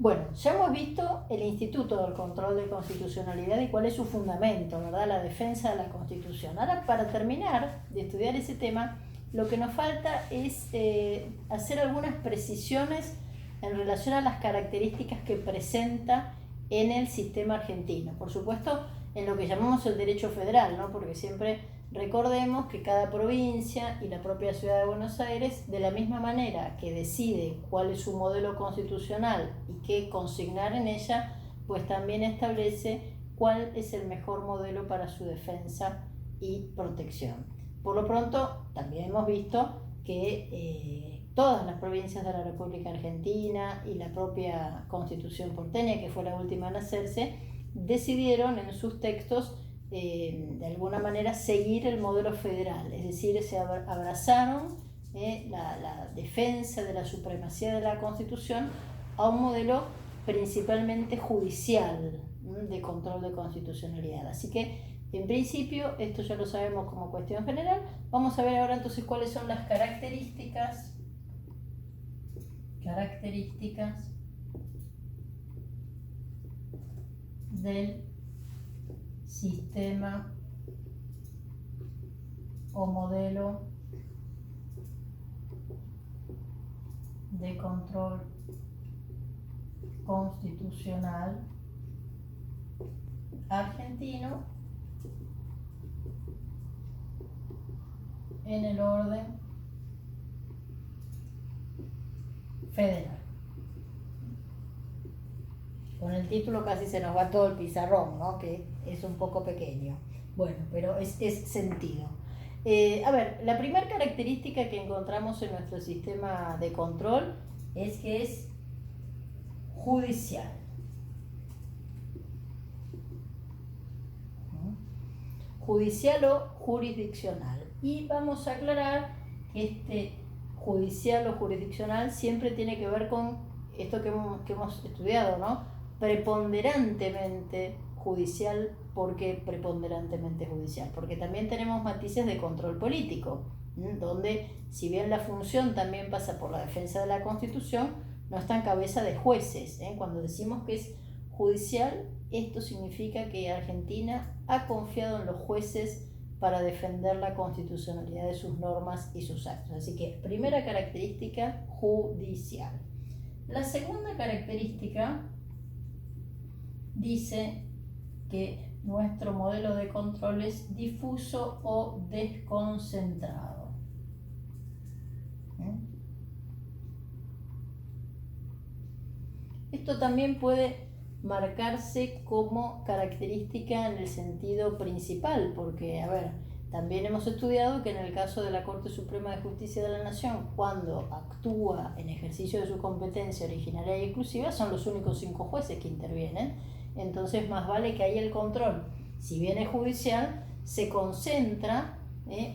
Bueno, ya hemos visto el Instituto del Control de Constitucionalidad y cuál es su fundamento, ¿verdad? La defensa de la Constitución. Ahora, para terminar de estudiar ese tema, lo que nos falta es hacer algunas precisiones en relación a las características que presenta en el sistema argentino. Por supuesto, en lo que llamamos el derecho federal, ¿no? Porque siempre recordemos que cada provincia y la propia ciudad de Buenos Aires, de la misma manera que decide cuál es su modelo constitucional y qué consignar en ella, pues también establece cuál es el mejor modelo para su defensa y protección. Por lo pronto, también hemos visto que todas las provincias de la República Argentina y la propia Constitución porteña, que fue la última en hacerse, decidieron en sus textos de alguna manera seguir el modelo federal, es decir, se abrazaron la defensa de la supremacía de la Constitución a un modelo principalmente judicial de control de constitucionalidad. Así que, en principio, esto ya lo sabemos como cuestión general. Vamos a ver ahora entonces cuáles son las características del sistema o modelo de control constitucional argentino en el orden federal. Con el título casi se nos va todo el pizarrón, ¿no? Que es un poco pequeño. Bueno, pero es sentido. A ver, la primera característica que encontramos en nuestro sistema de control es que es judicial. Judicial o jurisdiccional. Y vamos a aclarar que este judicial o jurisdiccional siempre tiene que ver con esto que hemos estudiado, ¿no? Preponderantemente judicial. ¿Por qué preponderantemente judicial? Porque también tenemos matices de control político, donde si bien la función también pasa por la defensa de la Constitución, no está en cabeza de jueces. Cuando decimos que es judicial, esto significa que Argentina ha confiado en los jueces para defender la constitucionalidad de sus normas y sus actos. Así que, primera característica, judicial. La segunda característica dice que nuestro modelo de control es difuso o desconcentrado. Esto también puede marcarse como característica en el sentido principal, porque, a ver, también hemos estudiado que en el caso de la Corte Suprema de Justicia de la Nación, cuando actúa en ejercicio de su competencia originaria y exclusiva, son los únicos 5 jueces que intervienen. Entonces, más vale que ahí el control, si bien es judicial, se concentra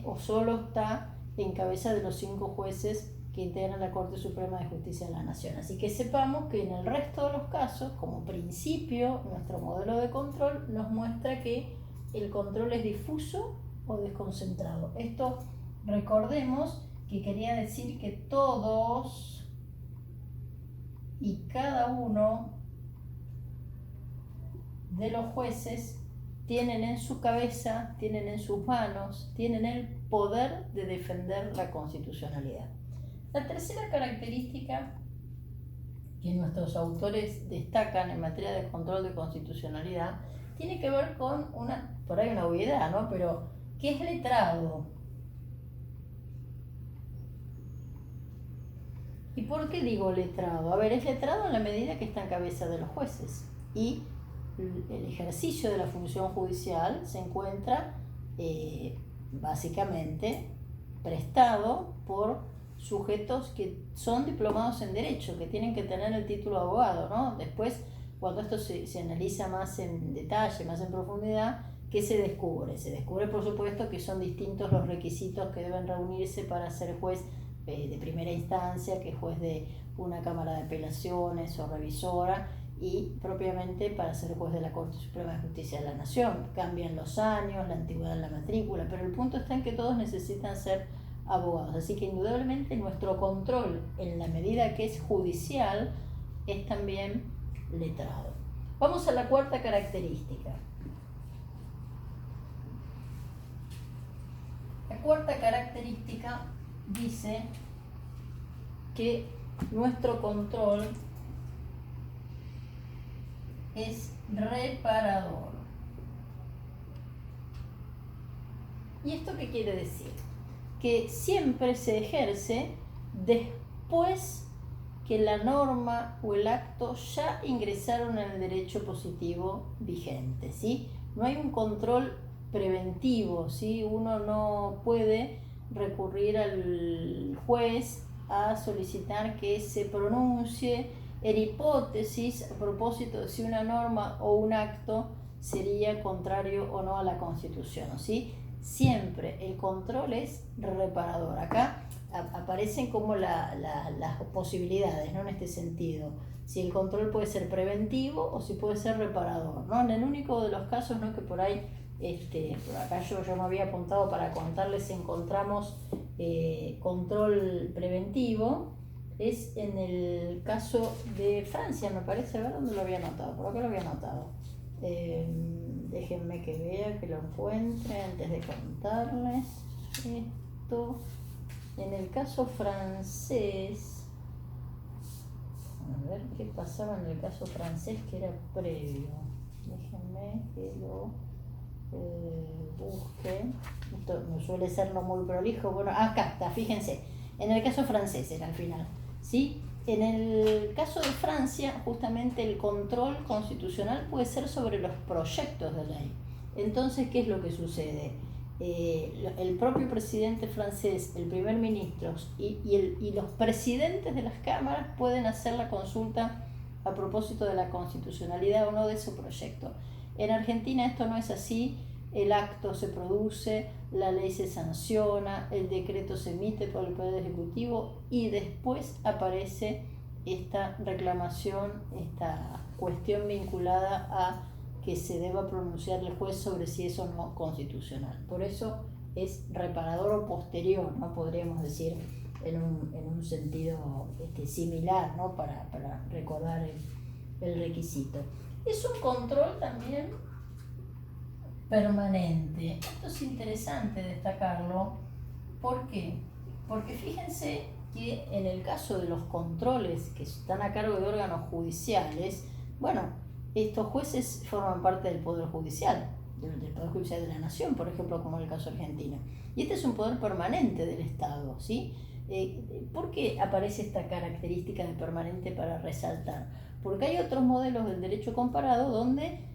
o solo está en cabeza de los 5 jueces que integran la Corte Suprema de Justicia de la Nación. Así que sepamos que en el resto de los casos, como principio, nuestro modelo de control nos muestra que el control es difuso o desconcentrado. Esto, recordemos que quería decir que todos y cada uno de los jueces tienen en su cabeza, tienen en sus manos, tienen el poder de defender la constitucionalidad. La tercera característica que nuestros autores destacan en materia de control de constitucionalidad tiene que ver con por ahí una obviedad, ¿no? Pero, ¿qué es letrado? ¿Y por qué digo letrado? A ver, es letrado en la medida que está en cabeza de los jueces. Y el ejercicio de la función judicial se encuentra básicamente prestado por sujetos que son diplomados en Derecho, que tienen que tener el título de abogado, ¿no? Después, cuando esto se analiza más en detalle, más en profundidad, ¿qué se descubre? Se descubre, por supuesto, que son distintos los requisitos que deben reunirse para ser juez de primera instancia, que juez de una cámara de apelaciones o revisora, y propiamente para ser juez de la Corte Suprema de Justicia de la Nación. Cambian los años, la antigüedad de la matrícula, pero el punto está en que todos necesitan ser abogados. Así que indudablemente nuestro control, en la medida que es judicial, es también letrado. Vamos a la cuarta característica. La cuarta característica dice que nuestro control es reparador. ¿Y esto qué quiere decir? Que siempre se ejerce después que la norma o el acto ya ingresaron en el derecho positivo vigente, ¿sí? No hay un control preventivo, ¿sí? Uno no puede recurrir al juez a solicitar que se pronuncie en hipótesis a propósito de si una norma o un acto sería contrario o no a la Constitución, ¿sí? Siempre el control es reparador. Acá aparecen como las posibilidades, ¿no? En este sentido, si el control puede ser preventivo o si puede ser reparador, ¿no? En el único de los casos, ¿no?, que por ahí, por acá yo me había apuntado para contarles, encontramos control preventivo, es en el caso de Francia, me parece. A ver dónde lo había anotado, por acá lo había anotado. Déjenme que vea, que lo encuentre antes de contarles esto. En el caso francés, a ver qué pasaba en el caso francés que era previo. Déjenme que lo busque. Esto no suele ser no muy prolijo. Bueno, acá está, fíjense. En el caso francés era al final, ¿sí? En el caso de Francia, justamente el control constitucional puede ser sobre los proyectos de ley. Entonces, ¿qué es lo que sucede? El propio presidente francés, el primer ministro y los presidentes de las cámaras pueden hacer la consulta a propósito de la constitucionalidad o no de su proyecto. En Argentina esto no es así. El acto se produce, la ley se sanciona, el decreto se emite por el Poder Ejecutivo y después aparece esta reclamación, esta cuestión vinculada a que se deba pronunciar el juez sobre si es o no constitucional. Por eso es reparador o posterior, ¿no? Podríamos decir en un sentido similar, ¿no? Para recordar el requisito. Es un control también permanente. Esto es interesante destacarlo. ¿Por qué? Porque fíjense que en el caso de los controles que están a cargo de órganos judiciales, bueno, estos jueces forman parte del Poder Judicial, del Poder Judicial de la Nación, por ejemplo, como en el caso argentino. Y este es un poder permanente del Estado, ¿sí? ¿Por qué aparece esta característica de permanente para resaltar? Porque hay otros modelos del derecho comparado donde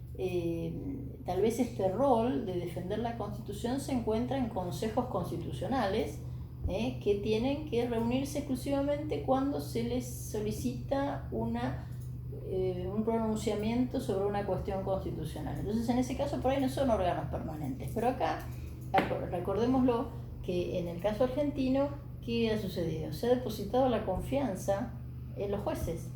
tal vez este rol de defender la Constitución se encuentra en consejos constitucionales que tienen que reunirse exclusivamente cuando se les solicita un pronunciamiento sobre una cuestión constitucional. Entonces, en ese caso, por ahí no son órganos permanentes. Pero acá, recordémoslo, que en el caso argentino, ¿qué ha sucedido? Se ha depositado la confianza en los jueces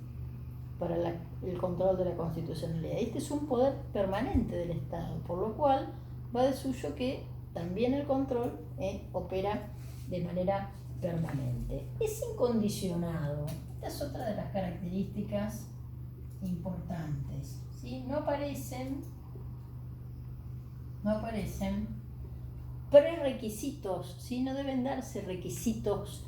para el control de la constitucionalidad. Este es un poder permanente del Estado, por lo cual va de suyo que también el control opera de manera permanente. Es incondicionado. Esta es otra de las características importantes, ¿sí? No aparecen prerequisitos, ¿sí? No deben darse requisitos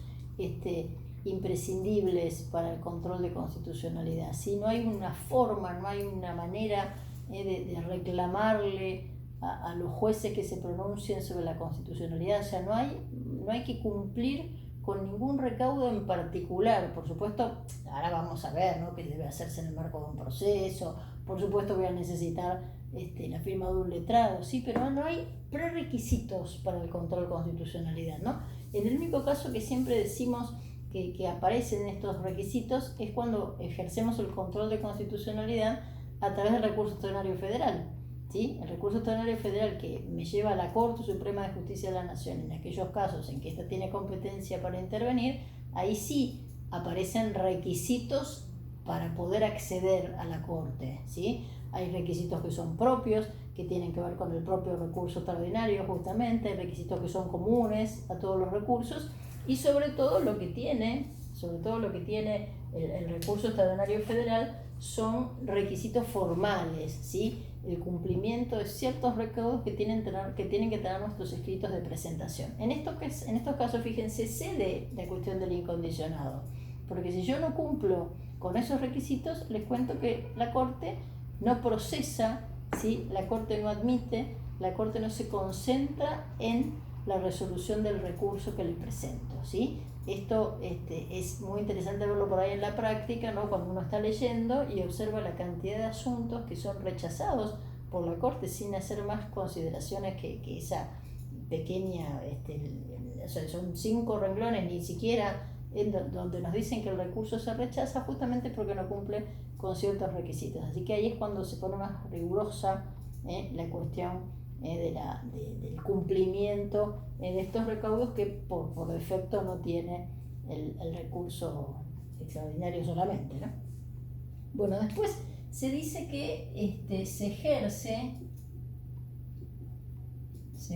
imprescindibles para el control de constitucionalidad, ¿sí? No hay una forma, no hay una manera de reclamarle a los jueces que se pronuncien sobre la constitucionalidad. O sea, no hay que cumplir con ningún recaudo en particular. Por supuesto, ahora vamos a ver, ¿no?, que debe hacerse en el marco de un proceso. Por supuesto voy a necesitar la firma de un letrado, sí, pero no hay prerequisitos para el control de constitucionalidad, ¿no? En el único caso que siempre decimos que aparecen estos requisitos es cuando ejercemos el control de constitucionalidad a través del recurso extraordinario federal, ¿sí? El recurso extraordinario federal que me lleva a la Corte Suprema de Justicia de la Nación en aquellos casos en que ésta tiene competencia para intervenir, ahí sí aparecen requisitos para poder acceder a la Corte, ¿sí? Hay requisitos que son propios, que tienen que ver con el propio recurso extraordinario justamente, hay requisitos que son comunes a todos los recursos, y sobre todo lo que tiene sobre todo lo que tiene el recurso extraordinario federal, son requisitos formales, ¿sí? El cumplimiento de ciertos recaudos que tienen que tener nuestros escritos de presentación. En estos casos, fíjense, cede la cuestión del incondicionado, porque si yo no cumplo con esos requisitos, les cuento que la Corte no procesa, ¿sí? La Corte no admite, la Corte no se concentra en la resolución del recurso que le presento, ¿sí? Esto es muy interesante verlo por ahí en la práctica, ¿no? Cuando uno está leyendo y observa la cantidad de asuntos que son rechazados por la Corte sin hacer más consideraciones que esa pequeña, o sea, son 5 renglones, ni siquiera donde nos dicen que el recurso se rechaza justamente porque no cumple con ciertos requisitos. Así que ahí es cuando se pone más rigurosa la cuestión del cumplimiento de estos recaudos que por defecto no tiene el recurso extraordinario solamente, ¿no? Bueno, después se dice que se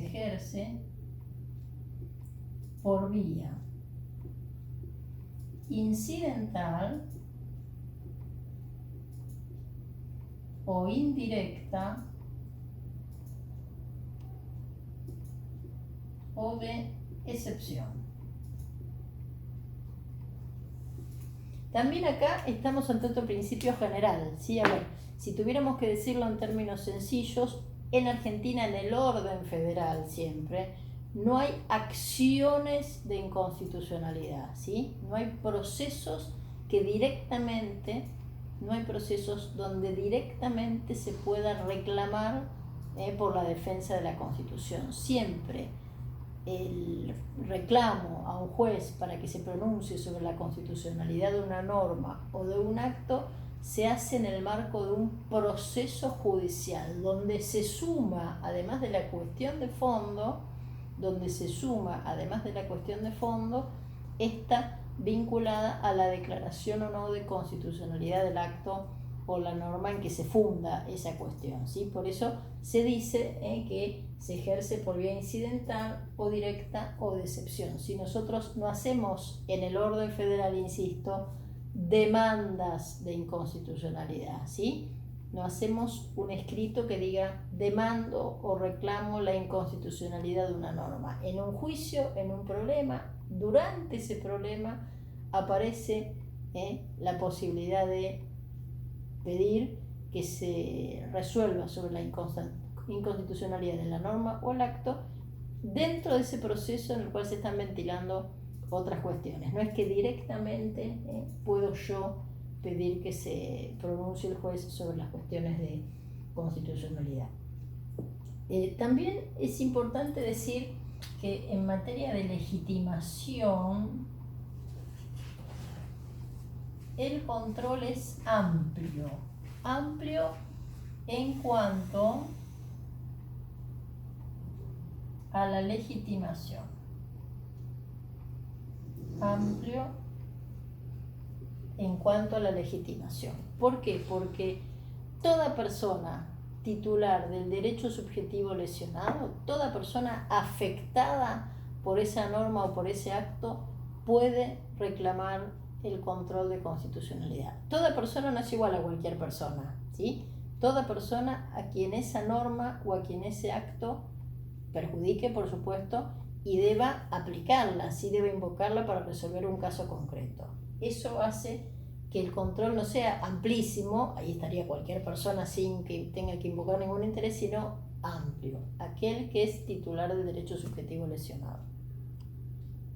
ejerce por vía incidental o indirecta o de excepción. También acá estamos ante otro principio general, ¿sí? A ver, si tuviéramos que decirlo en términos sencillos, en Argentina, en el orden federal siempre, no hay acciones de inconstitucionalidad, ¿sí? No hay procesos donde directamente se pueda reclamar por la defensa de la Constitución. Siempre el reclamo a un juez para que se pronuncie sobre la constitucionalidad de una norma o de un acto se hace en el marco de un proceso judicial donde se suma, además de la cuestión de fondo, está vinculada a la declaración o no de constitucionalidad del acto o la norma en que se funda esa cuestión, ¿sí? Por eso se dice que se ejerce por vía incidental o directa o de excepción. Si nosotros no hacemos en el orden federal, insisto, demandas de inconstitucionalidad, ¿sí? No hacemos un escrito que diga demando o reclamo la inconstitucionalidad de una norma. En un juicio, en un problema, durante ese problema aparece la posibilidad de pedir que se resuelva sobre la inconstitucionalidad de la norma o el acto dentro de ese proceso en el cual se están ventilando otras cuestiones. No es que directamente puedo yo pedir que se pronuncie el juez sobre las cuestiones de constitucionalidad. También es importante decir que en materia de legitimación el control es amplio en cuanto a la legitimación. Amplio en cuanto a la legitimación. ¿Por qué? Porque toda persona titular del derecho subjetivo lesionado, toda persona afectada por esa norma o por ese acto, puede reclamar el control de constitucionalidad. Toda persona no es igual a cualquier persona, ¿sí? Toda persona a quien esa norma o a quien ese acto perjudique, por supuesto, y deba aplicarla, sí debe invocarla para resolver un caso concreto. Eso hace que el control no sea amplísimo, ahí estaría cualquier persona sin que tenga que invocar ningún interés, sino amplio, aquel que es titular del derecho subjetivo lesionado.